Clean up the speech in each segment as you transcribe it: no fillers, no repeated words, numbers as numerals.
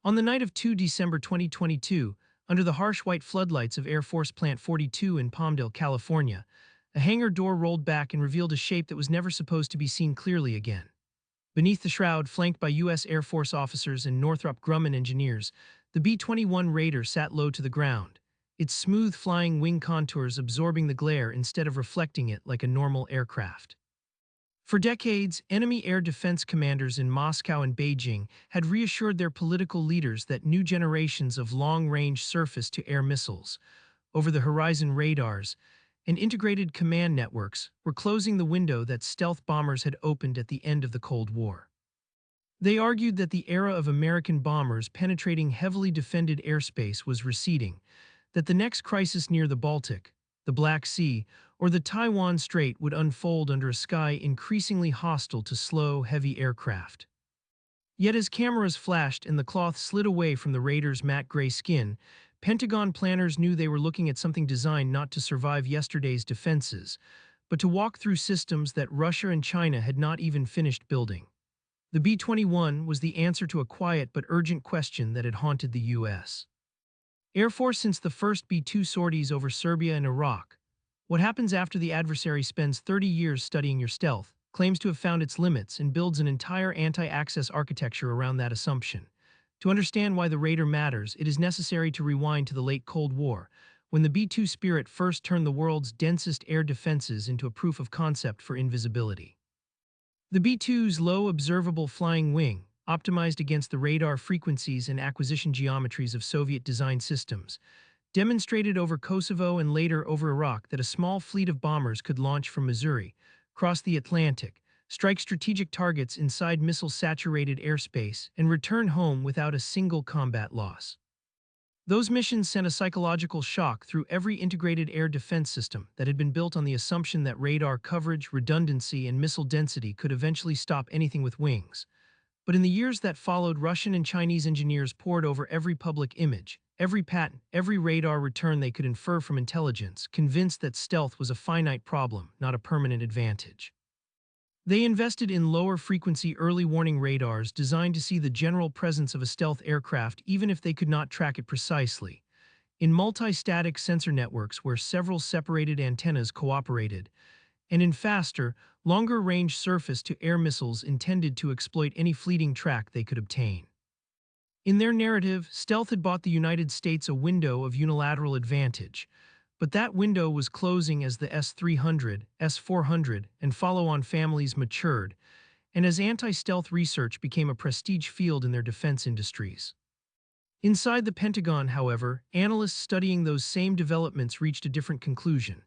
On the night of 2 December 2022, under the harsh white floodlights of Air Force Plant 42 in Palmdale, California, a hangar door rolled back and revealed a shape that was never supposed to be seen clearly again. Beneath the shroud, flanked by U.S. Air Force officers and Northrop Grumman engineers, the B-21 Raider sat low to the ground, its smooth flying wing contours absorbing the glare instead of reflecting it like a normal aircraft. For decades, enemy air defense commanders in Moscow and Beijing had reassured their political leaders that new generations of long-range surface-to-air missiles, over-the-horizon radars, and integrated command networks were closing the window that stealth bombers had opened at the end of the Cold War. They argued that the era of American bombers penetrating heavily defended airspace was receding, that the next crisis near the Baltic, the Black Sea, or the Taiwan Strait would unfold under a sky increasingly hostile to slow, heavy aircraft. Yet as cameras flashed and the cloth slid away from the Raider's matte gray skin, Pentagon planners knew they were looking at something designed not to survive yesterday's defenses, but to walk through systems that Russia and China had not even finished building. The B-21 was the answer to a quiet but urgent question that had haunted the U.S. Air Force since the first B-2 sorties over Serbia and Iraq. What happens after the adversary spends 30 years studying your stealth, claims to have found its limits, and builds an entire anti-access architecture around that assumption? To understand why the Raider matters, it is necessary to rewind to the late Cold War, when the B-2 Spirit first turned the world's densest air defenses into a proof of concept for invisibility. The B-2's low observable flying wing, optimized against the radar frequencies and acquisition geometries of Soviet-designed systems, demonstrated over Kosovo and later over Iraq that a small fleet of bombers could launch from Missouri, cross the Atlantic, strike strategic targets inside missile-saturated airspace, and return home without a single combat loss. Those missions sent a psychological shock through every integrated air defense system that had been built on the assumption that radar coverage, redundancy, and missile density could eventually stop anything with wings. But in the years that followed, Russian and Chinese engineers pored over every public image, every patent, every radar return they could infer from intelligence, convinced that stealth was a finite problem, not a permanent advantage. They invested in lower-frequency early warning radars designed to see the general presence of a stealth aircraft even if they could not track it precisely, in multi-static sensor networks where several separated antennas cooperated, and in faster, longer-range surface-to-air missiles intended to exploit any fleeting track they could obtain. In their narrative, stealth had bought the United States a window of unilateral advantage, but that window was closing as the S-300, S-400, and follow-on families matured, and as anti-stealth research became a prestige field in their defense industries. Inside the Pentagon, however, analysts studying those same developments reached a different conclusion: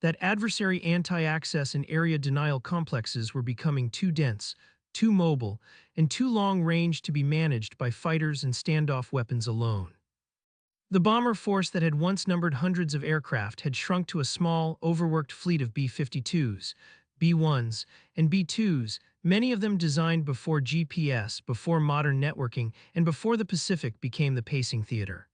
that adversary anti-access and area denial complexes were becoming too dense, too mobile, and too long-range to be managed by fighters and standoff weapons alone. The bomber force that had once numbered hundreds of aircraft had shrunk to a small, overworked fleet of B-52s, B-1s, and B-2s, many of them designed before GPS, before modern networking, and before the Pacific became the pacing theater.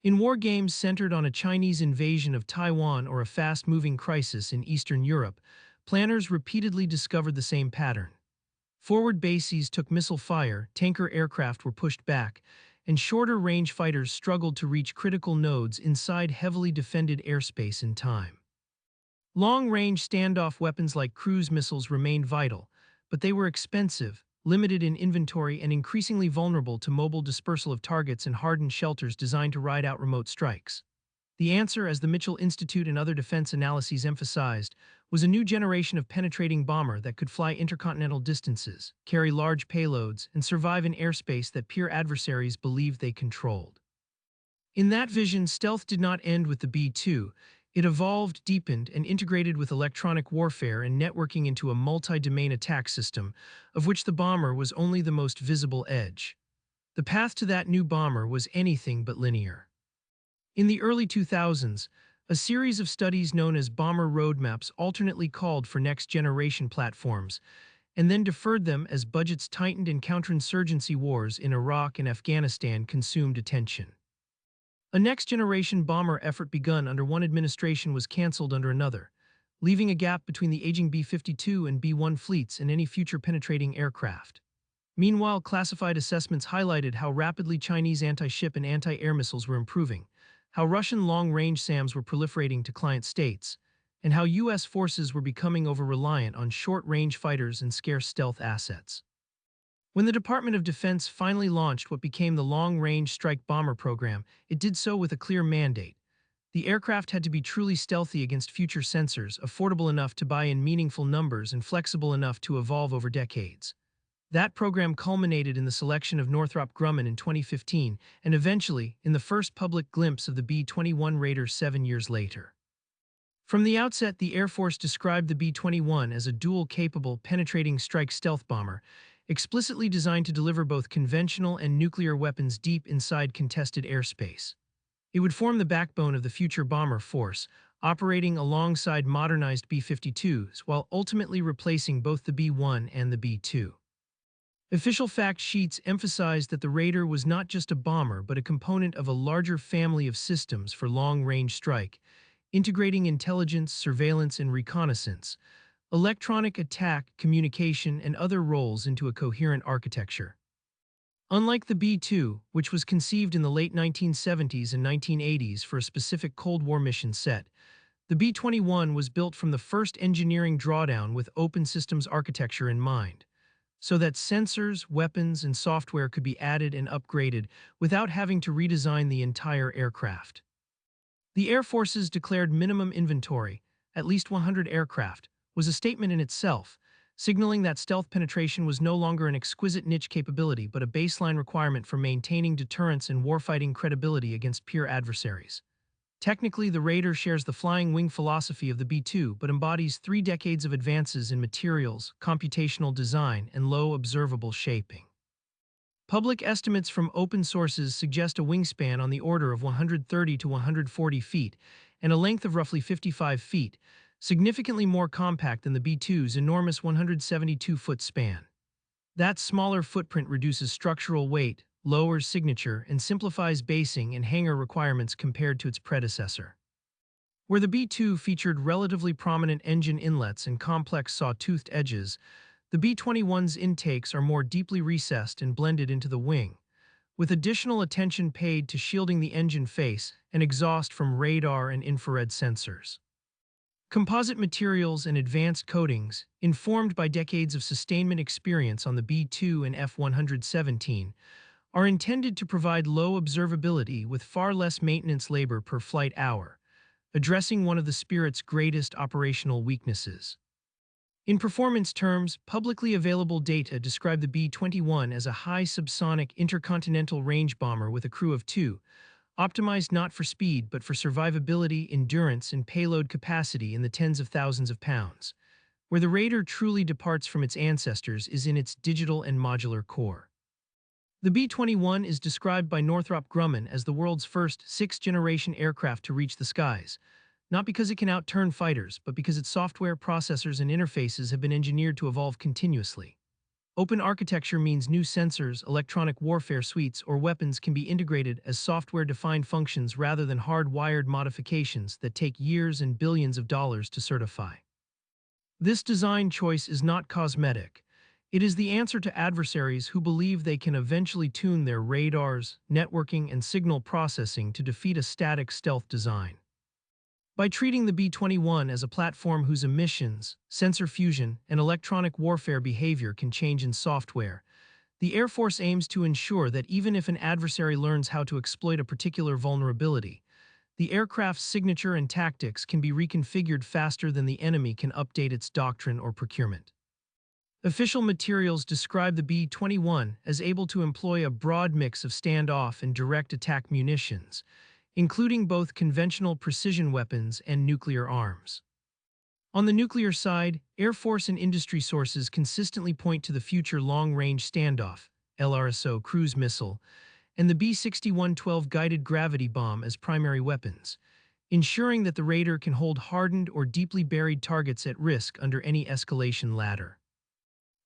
In war games centered on a Chinese invasion of Taiwan or a fast-moving crisis in Eastern Europe, planners repeatedly discovered the same pattern. Forward bases took missile fire, tanker aircraft were pushed back, and shorter-range fighters struggled to reach critical nodes inside heavily defended airspace in time. Long-range standoff weapons like cruise missiles remained vital, but they were expensive, limited in inventory, and increasingly vulnerable to mobile dispersal of targets and hardened shelters designed to ride out remote strikes. The answer, as the Mitchell Institute and other defense analyses emphasized, was a new generation of penetrating bomber that could fly intercontinental distances, carry large payloads, and survive in airspace that peer adversaries believed they controlled. In that vision, stealth did not end with the B-2. It evolved, deepened, and integrated with electronic warfare and networking into a multi-domain attack system, of which the bomber was only the most visible edge. The path to that new bomber was anything but linear. In the early 2000s, a series of studies known as bomber roadmaps alternately called for next-generation platforms, and then deferred them as budgets tightened and counterinsurgency wars in Iraq and Afghanistan consumed attention. A next-generation bomber effort begun under one administration was canceled under another, leaving a gap between the aging B-52 and B-1 fleets and any future penetrating aircraft. Meanwhile, classified assessments highlighted how rapidly Chinese anti-ship and anti-air missiles were improving, how Russian long-range SAMs were proliferating to client states, and how U.S. forces were becoming over-reliant on short-range fighters and scarce stealth assets. When the Department of Defense finally launched what became the Long Range Strike Bomber program, it did so with a clear mandate. The aircraft had to be truly stealthy against future sensors, affordable enough to buy in meaningful numbers, and flexible enough to evolve over decades. That program culminated in the selection of Northrop Grumman in 2015, and eventually in the first public glimpse of the B-21 Raider 7 years later. From the outset, the Air Force described the B-21 as a dual-capable, penetrating strike stealth bomber, explicitly designed to deliver both conventional and nuclear weapons deep inside contested airspace. It would form the backbone of the future bomber force, operating alongside modernized B-52s while ultimately replacing both the B-1 and the B-2. Official fact sheets emphasized that the Raider was not just a bomber but a component of a larger family of systems for long-range strike, integrating intelligence, surveillance, and reconnaissance, electronic attack, communication, and other roles into a coherent architecture. Unlike the B-2, which was conceived in the late 1970s and 1980s for a specific Cold War mission set, the B-21 was built from the first engineering drawdown with open systems architecture in mind, so that sensors, weapons, and software could be added and upgraded without having to redesign the entire aircraft. The Air Force's declared minimum inventory, at least 100 aircraft, was a statement in itself, signaling that stealth penetration was no longer an exquisite niche capability but a baseline requirement for maintaining deterrence and warfighting credibility against peer adversaries. Technically, the Raider shares the flying wing philosophy of the B-2 but embodies 3 decades of advances in materials, computational design, and low observable shaping. Public estimates from open sources suggest a wingspan on the order of 130 to 140 feet and a length of roughly 55 feet, significantly more compact than the B-2's enormous 172-foot span. That smaller footprint reduces structural weight, lowers signature, and simplifies basing and hangar requirements compared to its predecessor. Where the B-2 featured relatively prominent engine inlets and complex saw-toothed edges, the B-21's intakes are more deeply recessed and blended into the wing, with additional attention paid to shielding the engine face and exhaust from radar and infrared sensors. Composite materials and advanced coatings, informed by decades of sustainment experience on the B-2 and F-117, are intended to provide low observability with far less maintenance labor per flight hour, addressing one of the Spirit's greatest operational weaknesses. In performance terms, publicly available data describe the B-21 as a high subsonic intercontinental range bomber with a crew of 2, optimized not for speed but for survivability, endurance, and payload capacity in the tens of thousands of pounds. Where the Raider truly departs from its ancestors is in its digital and modular core. The B-21 is described by Northrop Grumman as the world's first 6th-generation aircraft to reach the skies, not because it can outturn fighters, but because its software, processors, and interfaces have been engineered to evolve continuously. Open architecture means new sensors, electronic warfare suites, or weapons can be integrated as software-defined functions rather than hard-wired modifications that take years and billions of dollars to certify. This design choice is not cosmetic. It is the answer to adversaries who believe they can eventually tune their radars, networking, and signal processing to defeat a static stealth design. By treating the B-21 as a platform whose emissions, sensor fusion, and electronic warfare behavior can change in software, the Air Force aims to ensure that even if an adversary learns how to exploit a particular vulnerability, the aircraft's signature and tactics can be reconfigured faster than the enemy can update its doctrine or procurement. Official materials describe the B-21 as able to employ a broad mix of standoff and direct attack munitions, including both conventional precision weapons and nuclear arms. On the nuclear side, Air Force and industry sources consistently point to the future long-range standoff, LRSO cruise missile, and the B-6112 guided gravity bomb as primary weapons, ensuring that the Raider can hold hardened or deeply buried targets at risk under any escalation ladder.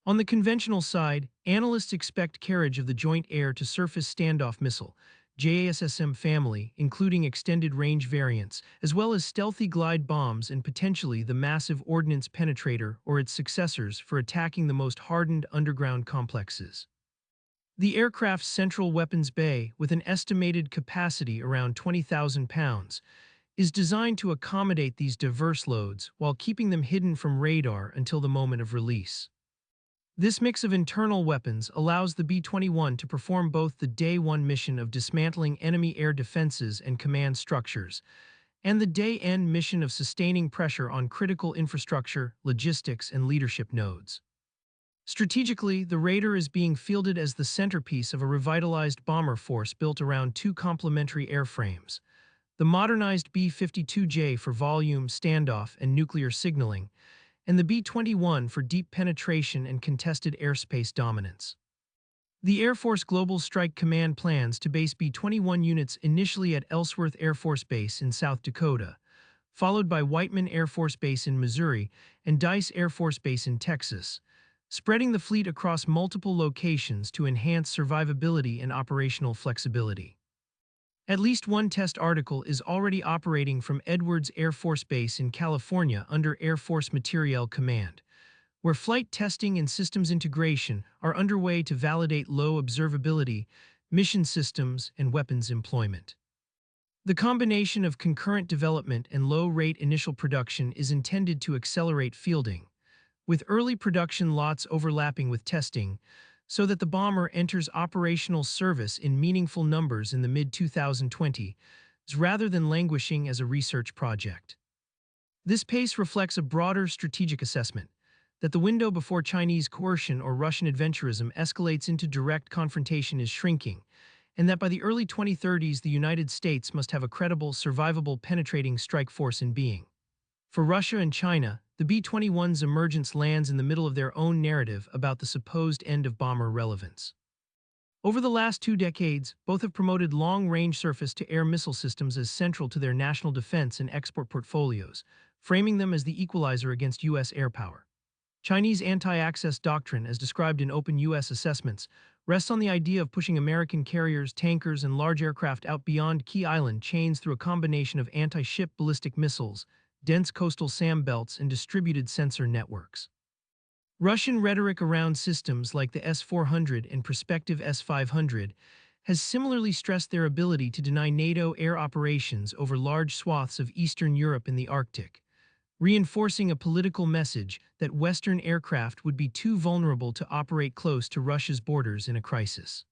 On the conventional side, analysts expect carriage of the Joint Air-to-Surface Standoff Missile, JASSM family, including extended-range variants, as well as stealthy glide bombs and potentially the massive Ordnance Penetrator or its successors for attacking the most hardened underground complexes. The aircraft's central weapons bay, with an estimated capacity around 20,000 pounds, is designed to accommodate these diverse loads while keeping them hidden from radar until the moment of release. This mix of internal weapons allows the B-21 to perform both the Day 1 mission of dismantling enemy air defenses and command structures, and the Day End mission of sustaining pressure on critical infrastructure, logistics, and leadership nodes. Strategically, the Raider is being fielded as the centerpiece of a revitalized bomber force built around two complementary airframes: the modernized B-52J for volume, standoff, and nuclear signaling, and the B-21 for deep penetration and contested airspace dominance. The Air Force Global Strike Command plans to base B-21 units initially at Ellsworth Air Force Base in South Dakota, followed by Whiteman Air Force Base in Missouri and Dice Air Force Base in Texas, spreading the fleet across multiple locations to enhance survivability and operational flexibility. At least one test article is already operating from Edwards Air Force Base in California under Air Force Materiel Command, where flight testing and systems integration are underway to validate low observability, mission systems, and weapons employment. The combination of concurrent development and low-rate initial production is intended to accelerate fielding, with early production lots overlapping with testing, so that the bomber enters operational service in meaningful numbers in the mid-2020s rather than languishing as a research project. This pace reflects a broader strategic assessment that the window before Chinese coercion or Russian adventurism escalates into direct confrontation is shrinking, and that by the early 2030s the United States must have a credible, survivable, penetrating strike force in being. For Russia and China, the B-21's emergence lands in the middle of their own narrative about the supposed end of bomber relevance. Over the last 2 decades, both have promoted long-range surface-to-air missile systems as central to their national defense and export portfolios, framing them as the equalizer against U.S. air power. Chinese anti-access doctrine, as described in open U.S. assessments, rests on the idea of pushing American carriers, tankers, and large aircraft out beyond key island chains through a combination of anti-ship ballistic missiles, dense coastal SAM belts, and distributed sensor networks. Russian rhetoric around systems like the S-400 and prospective S-500 has similarly stressed their ability to deny NATO air operations over large swaths of Eastern Europe and the Arctic, reinforcing a political message that Western aircraft would be too vulnerable to operate close to Russia's borders in a crisis.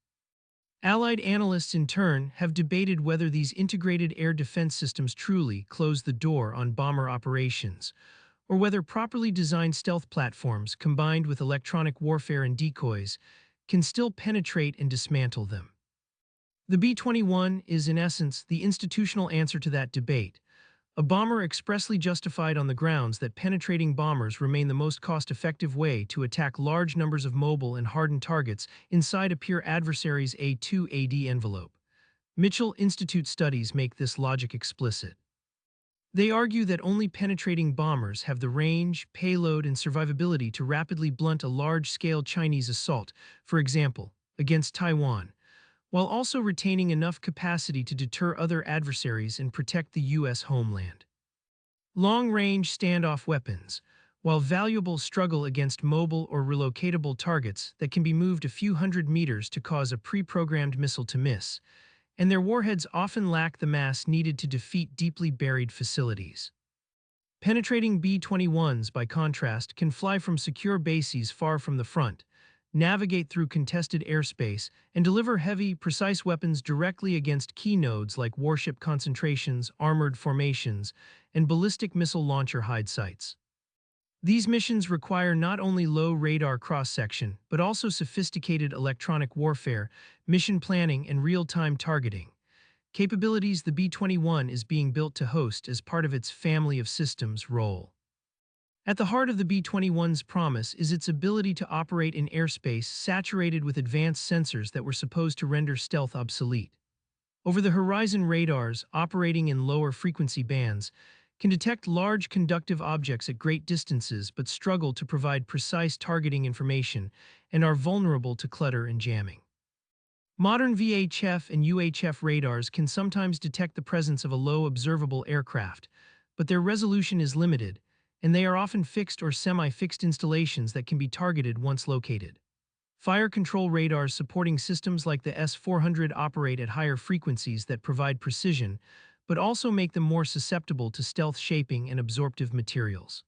Allied analysts, in turn, have debated whether these integrated air defense systems truly close the door on bomber operations, or whether properly designed stealth platforms, combined with electronic warfare and decoys, can still penetrate and dismantle them. The B-21 is, in essence, the institutional answer to that debate, a bomber expressly justified on the grounds that penetrating bombers remain the most cost-effective way to attack large numbers of mobile and hardened targets inside a peer adversary's A2AD envelope. Mitchell Institute studies make this logic explicit. They argue that only penetrating bombers have the range, payload, and survivability to rapidly blunt a large-scale Chinese assault, for example, against Taiwan, while also retaining enough capacity to deter other adversaries and protect the U.S. homeland. Long-range standoff weapons, while valuable, struggle against mobile or relocatable targets that can be moved a few hundred meters to cause a pre-programmed missile to miss, and their warheads often lack the mass needed to defeat deeply buried facilities. Penetrating B-21s, by contrast, can fly from secure bases far from the front, navigate through contested airspace, and deliver heavy, precise weapons directly against key nodes like warship concentrations, armored formations, and ballistic missile launcher hide sites. These missions require not only low radar cross-section, but also sophisticated electronic warfare, mission planning, and real-time targeting, capabilities the B-21 is being built to host as part of its family of systems role. At the heart of the B-21's promise is its ability to operate in airspace saturated with advanced sensors that were supposed to render stealth obsolete. Over-the-horizon radars, operating in lower frequency bands, can detect large conductive objects at great distances but struggle to provide precise targeting information and are vulnerable to clutter and jamming. Modern VHF and UHF radars can sometimes detect the presence of a low observable aircraft, but their resolution is limited, and they are often fixed or semi-fixed installations that can be targeted once located. Fire control radars supporting systems like the S-400 operate at higher frequencies that provide precision, but also make them more susceptible to stealth shaping and absorptive materials.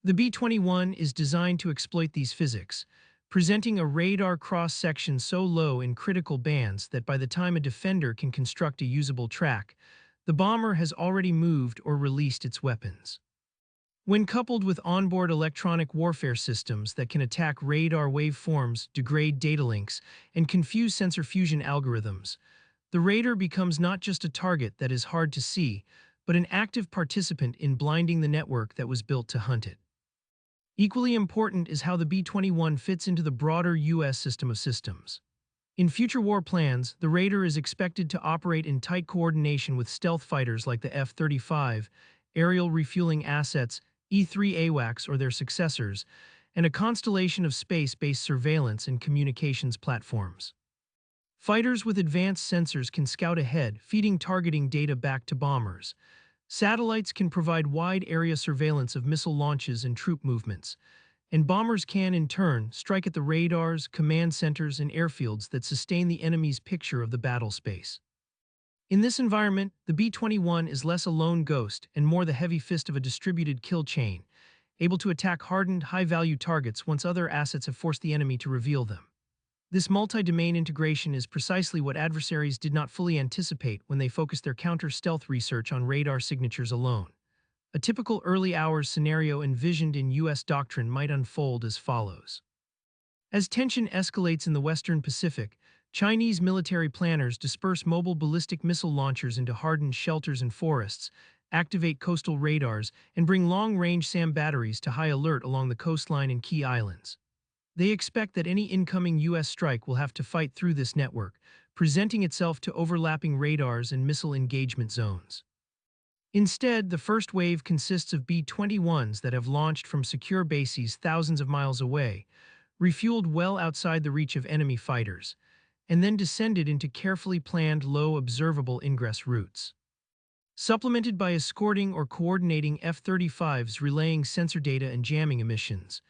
The B-21 is designed to exploit these physics, presenting a radar cross-section so low in critical bands that by the time a defender can construct a usable track, the bomber has already moved or released its weapons. When coupled with onboard electronic warfare systems that can attack radar waveforms, degrade data links, and confuse sensor fusion algorithms, the radar becomes not just a target that is hard to see, but an active participant in blinding the network that was built to hunt it. Equally important is how the B-21 fits into the broader U.S. system of systems. In future war plans, the Raider is expected to operate in tight coordination with stealth fighters like the F-35, aerial refueling assets, E-3 AWACS or their successors, and a constellation of space-based surveillance and communications platforms. Fighters with advanced sensors can scout ahead, feeding targeting data back to bombers. Satellites can provide wide-area surveillance of missile launches and troop movements, and bombers can, in turn, strike at the radars, command centers, and airfields that sustain the enemy's picture of the battle space. In this environment, the B-21 is less a lone ghost and more the heavy fist of a distributed kill chain, able to attack hardened, high-value targets once other assets have forced the enemy to reveal them. This multi-domain integration is precisely what adversaries did not fully anticipate when they focused their counter-stealth research on radar signatures alone. A typical early hours scenario envisioned in U.S. doctrine might unfold as follows. As tension escalates in the Western Pacific, Chinese military planners disperse mobile ballistic missile launchers into hardened shelters and forests, activate coastal radars, and bring long-range SAM batteries to high alert along the coastline and key islands. They expect that any incoming U.S. strike will have to fight through this network, presenting itself to overlapping radars and missile engagement zones. Instead, the first wave consists of B-21s that have launched from secure bases thousands of miles away, refueled well outside the reach of enemy fighters, and then descended into carefully planned low observable ingress routes. Supplemented by escorting or coordinating F-35s relaying sensor data and jamming emissions,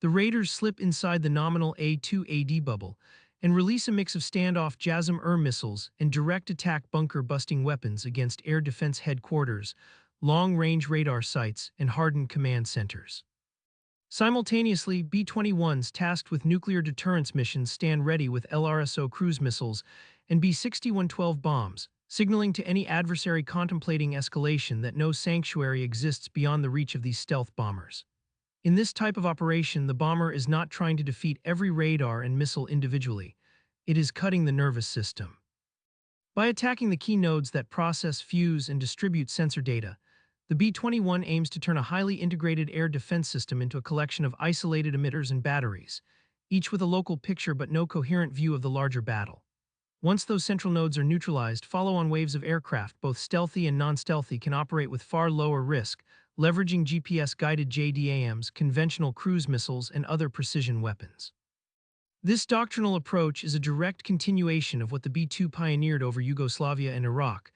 the Raiders slip inside the nominal A-2AD bubble and release a mix of standoff JASSM-ER missiles and direct attack bunker-busting weapons against air defense headquarters, long-range radar sites, and hardened command centers. Simultaneously, B-21s tasked with nuclear deterrence missions stand ready with LRSO cruise missiles and B-6112 bombs, signaling to any adversary contemplating escalation that no sanctuary exists beyond the reach of these stealth bombers. In this type of operation, the bomber is not trying to defeat every radar and missile individually. It is cutting the nervous system. By attacking the key nodes that process, fuse, and distribute sensor data, the B-21 aims to turn a highly integrated air defense system into a collection of isolated emitters and batteries, each with a local picture but no coherent view of the larger battle. Once those central nodes are neutralized, follow-on waves of aircraft, both stealthy and non-stealthy, can operate with far lower risk, leveraging GPS-guided JDAMs, conventional cruise missiles, and other precision weapons. This doctrinal approach is a direct continuation of what the B-2 pioneered over Yugoslavia and Iraq,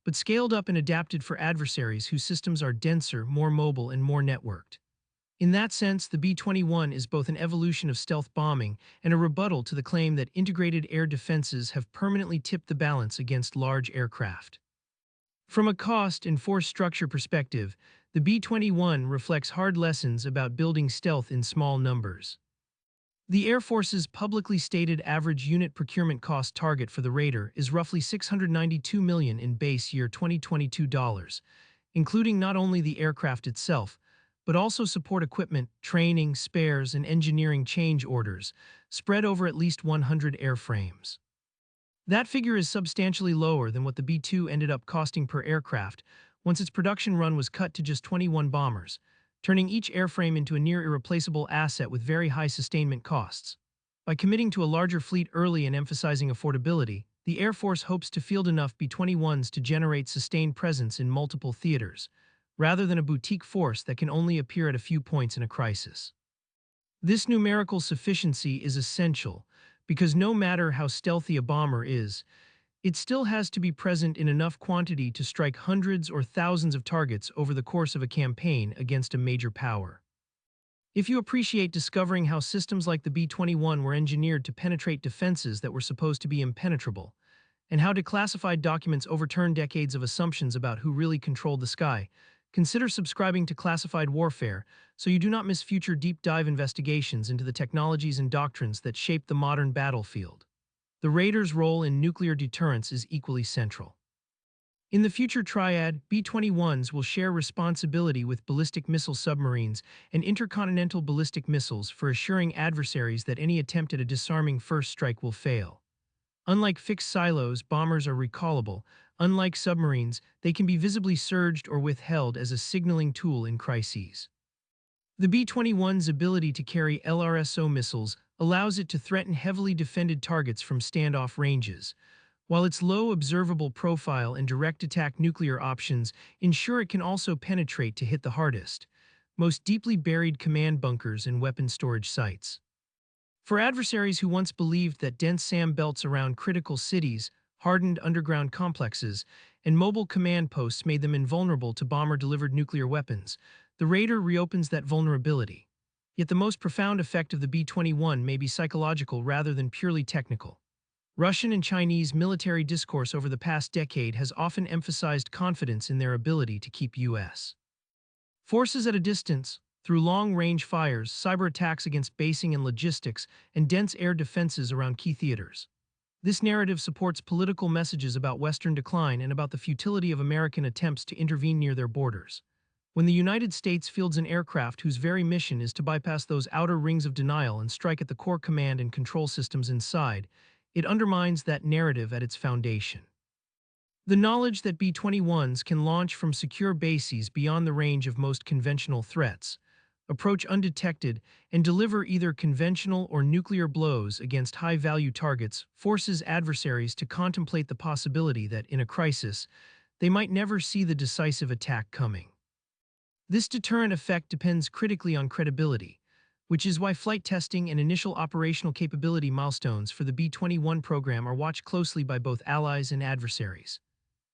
but scaled up and adapted for adversaries whose systems are denser, more mobile, and more networked. In that sense, the B-21 is both an evolution of stealth bombing and a rebuttal to the claim that integrated air defenses have permanently tipped the balance against large aircraft. From a cost and force structure perspective, the B-21 reflects hard lessons about building stealth in small numbers. The Air Force's publicly stated average unit procurement cost target for the Raider is roughly $692 million in base year 2022 dollars, including not only the aircraft itself, but also support equipment, training, spares, and engineering change orders, spread over at least 100 airframes. That figure is substantially lower than what the B-2 ended up costing per aircraft once its production run was cut to just 21 bombers, turning each airframe into a near irreplaceable asset with very high sustainment costs. By committing to a larger fleet early and emphasizing affordability, the Air Force hopes to field enough B-21s to generate sustained presence in multiple theaters, rather than a boutique force that can only appear at a few points in a crisis. This numerical sufficiency is essential because no matter how stealthy a bomber is, it still has to be present in enough quantity to strike hundreds or thousands of targets over the course of a campaign against a major power. If you appreciate discovering how systems like the B-21 were engineered to penetrate defenses that were supposed to be impenetrable, and how declassified documents overturn decades of assumptions about who really controlled the sky, consider subscribing to Classified Warfare so you do not miss future deep dive investigations into the technologies and doctrines that shape the modern battlefield. The Raiders' role in nuclear deterrence is equally central. In the future triad, B-21s will share responsibility with ballistic missile submarines and intercontinental ballistic missiles for assuring adversaries that any attempt at a disarming first strike will fail. Unlike fixed silos, bombers are recallable. Unlike submarines, they can be visibly surged or withheld as a signaling tool in crises. The B-21's ability to carry LRSO missiles allows it to threaten heavily defended targets from standoff ranges, while its low observable profile and direct attack nuclear options ensure it can also penetrate to hit the hardest, most deeply buried command bunkers and weapon storage sites. For adversaries who once believed that dense SAM belts around critical cities, hardened underground complexes, and mobile command posts made them invulnerable to bomber-delivered nuclear weapons, the Raider reopens that vulnerability. Yet the most profound effect of the B-21 may be psychological rather than purely technical. Russian and Chinese military discourse over the past decade has often emphasized confidence in their ability to keep U.S. forces at a distance through long-range fires, cyber attacks against basing and logistics, and dense air defenses around key theaters. This narrative supports political messages about Western decline and about the futility of American attempts to intervene near their borders. When the United States fields an aircraft whose very mission is to bypass those outer rings of denial and strike at the core command and control systems inside, it undermines that narrative at its foundation. The knowledge that B-21s can launch from secure bases beyond the range of most conventional threats, approach undetected, and deliver either conventional or nuclear blows against high-value targets forces adversaries to contemplate the possibility that, in a crisis, they might never see the decisive attack coming. This deterrent effect depends critically on credibility, which is why flight testing and initial operational capability milestones for the B-21 program are watched closely by both allies and adversaries.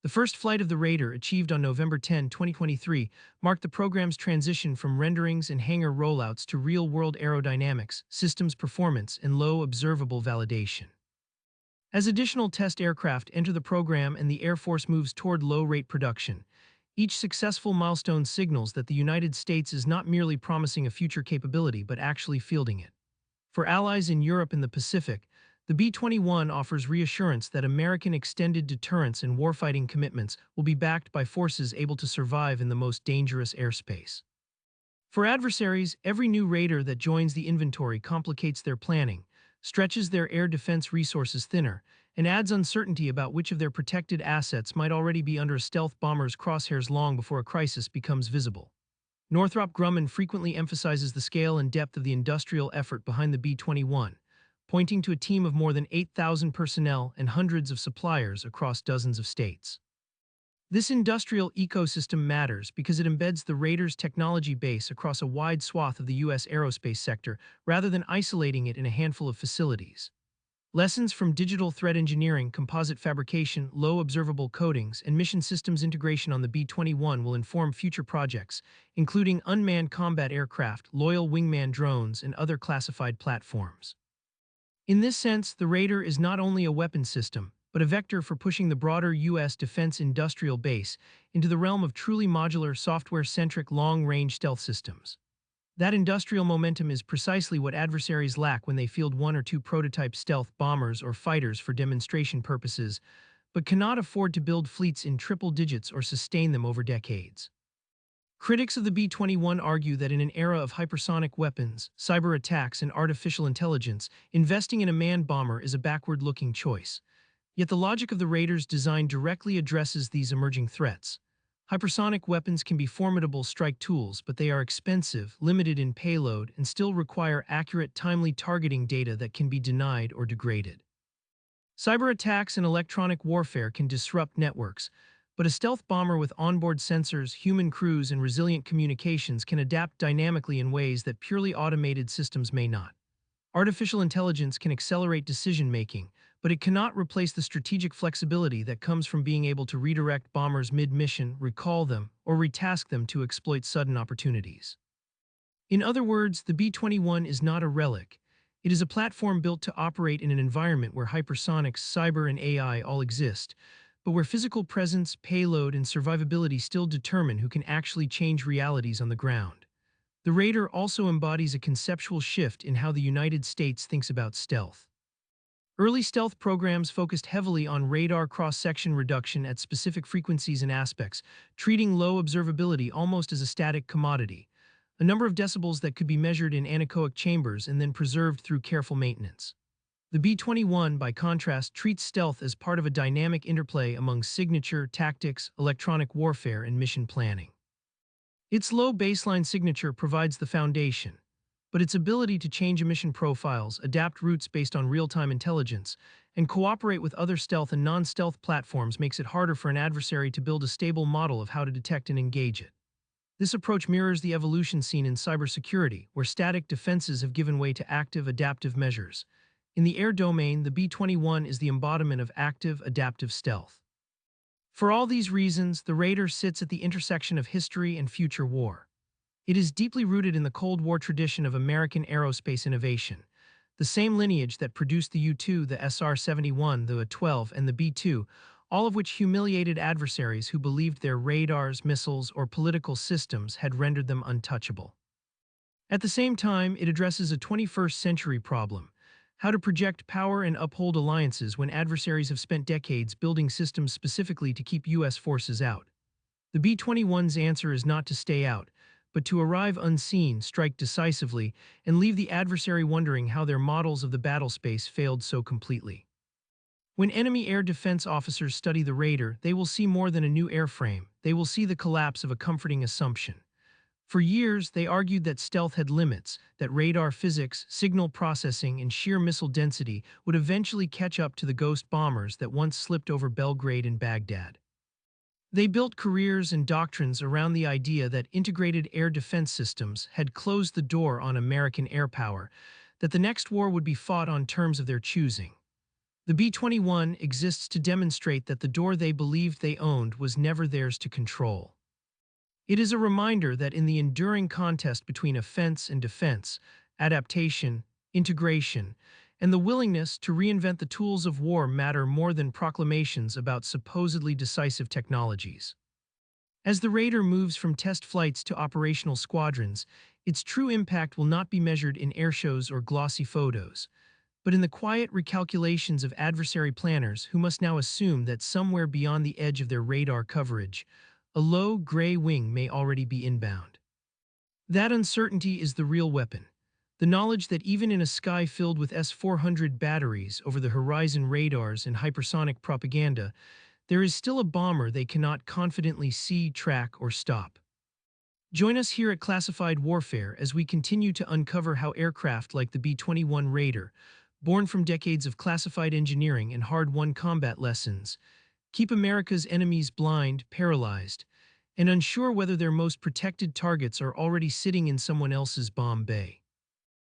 The first flight of the Raider, achieved on November 10, 2023, marked the program's transition from renderings and hangar rollouts to real-world aerodynamics, systems performance, and low observable validation. As additional test aircraft enter the program and the Air Force moves toward low-rate production, each successful milestone signals that the United States is not merely promising a future capability but actually fielding it. For allies in Europe and the Pacific, the B-21 offers reassurance that American extended deterrence and warfighting commitments will be backed by forces able to survive in the most dangerous airspace. For adversaries, every new Raider that joins the inventory complicates their planning, stretches their air defense resources thinner, and adds uncertainty about which of their protected assets might already be under a stealth bomber's crosshairs long before a crisis becomes visible. Northrop Grumman frequently emphasizes the scale and depth of the industrial effort behind the B-21, pointing to a team of more than 8,000 personnel and hundreds of suppliers across dozens of states. This industrial ecosystem matters because it embeds the Raider's technology base across a wide swath of the U.S. aerospace sector rather than isolating it in a handful of facilities. Lessons from digital threat engineering, composite fabrication, low observable coatings, and mission systems integration on the B-21 will inform future projects, including unmanned combat aircraft, loyal wingman drones, and other classified platforms. In this sense, the Raider is not only a weapon system, but a vector for pushing the broader U.S. defense industrial base into the realm of truly modular, software-centric, long-range stealth systems. That industrial momentum is precisely what adversaries lack when they field one or two prototype stealth bombers or fighters for demonstration purposes, but cannot afford to build fleets in triple digits or sustain them over decades. Critics of the B-21 argue that in an era of hypersonic weapons, cyber attacks, and artificial intelligence, investing in a manned bomber is a backward-looking choice. Yet the logic of the Raider's design directly addresses these emerging threats. Hypersonic weapons can be formidable strike tools, but they are expensive, limited in payload, and still require accurate, timely targeting data that can be denied or degraded. Cyber attacks and electronic warfare can disrupt networks, but a stealth bomber with onboard sensors, human crews, and resilient communications can adapt dynamically in ways that purely automated systems may not. Artificial intelligence can accelerate decision-making, but it cannot replace the strategic flexibility that comes from being able to redirect bombers mid-mission, recall them, or retask them to exploit sudden opportunities. In other words, the B-21 is not a relic. It is a platform built to operate in an environment where hypersonics, cyber, and AI all exist, but where physical presence, payload, and survivability still determine who can actually change realities on the ground. The Raider also embodies a conceptual shift in how the United States thinks about stealth. Early stealth programs focused heavily on radar cross-section reduction at specific frequencies and aspects, treating low observability almost as a static commodity, a number of decibels that could be measured in anechoic chambers and then preserved through careful maintenance. The B-21, by contrast, treats stealth as part of a dynamic interplay among signature, tactics, electronic warfare, and mission planning. Its low baseline signature provides the foundation, but its ability to change emission profiles, adapt routes based on real-time intelligence, and cooperate with other stealth and non-stealth platforms makes it harder for an adversary to build a stable model of how to detect and engage it. This approach mirrors the evolution seen in cybersecurity, where static defenses have given way to active, adaptive measures. In the air domain, the B-21 is the embodiment of active, adaptive stealth. For all these reasons, the Raider sits at the intersection of history and future war. It is deeply rooted in the Cold War tradition of American aerospace innovation, the same lineage that produced the U-2, the SR-71, the A-12, and the B-2, all of which humiliated adversaries who believed their radars, missiles, or political systems had rendered them untouchable. At the same time, it addresses a 21st century problem: how to project power and uphold alliances when adversaries have spent decades building systems specifically to keep U.S. forces out. The B-21's answer is not to stay out, but to arrive unseen, strike decisively, and leave the adversary wondering how their models of the battlespace failed so completely. When enemy air defense officers study the Raider, they will see more than a new airframe. They will see the collapse of a comforting assumption. For years, they argued that stealth had limits, that radar physics, signal processing, and sheer missile density would eventually catch up to the ghost bombers that once slipped over Belgrade and Baghdad. They built careers and doctrines around the idea that integrated air defense systems had closed the door on American air power, that the next war would be fought on terms of their choosing. The B-21 exists to demonstrate that the door they believed they owned was never theirs to control. It is a reminder that in the enduring contest between offense and defense, adaptation, integration, and the willingness to reinvent the tools of war matter more than proclamations about supposedly decisive technologies. As the Raider moves from test flights to operational squadrons, its true impact will not be measured in airshows or glossy photos, but in the quiet recalculations of adversary planners who must now assume that somewhere beyond the edge of their radar coverage, a low, gray wing may already be inbound. That uncertainty is the real weapon. The knowledge that even in a sky filled with S-400 batteries over the horizon radars and hypersonic propaganda, there is still a bomber they cannot confidently see, track, or stop. Join us here at Classified Warfare as we continue to uncover how aircraft like the B-21 Raider, born from decades of classified engineering and hard-won combat lessons, keep America's enemies blind, paralyzed, and unsure whether their most protected targets are already sitting in someone else's bomb bay.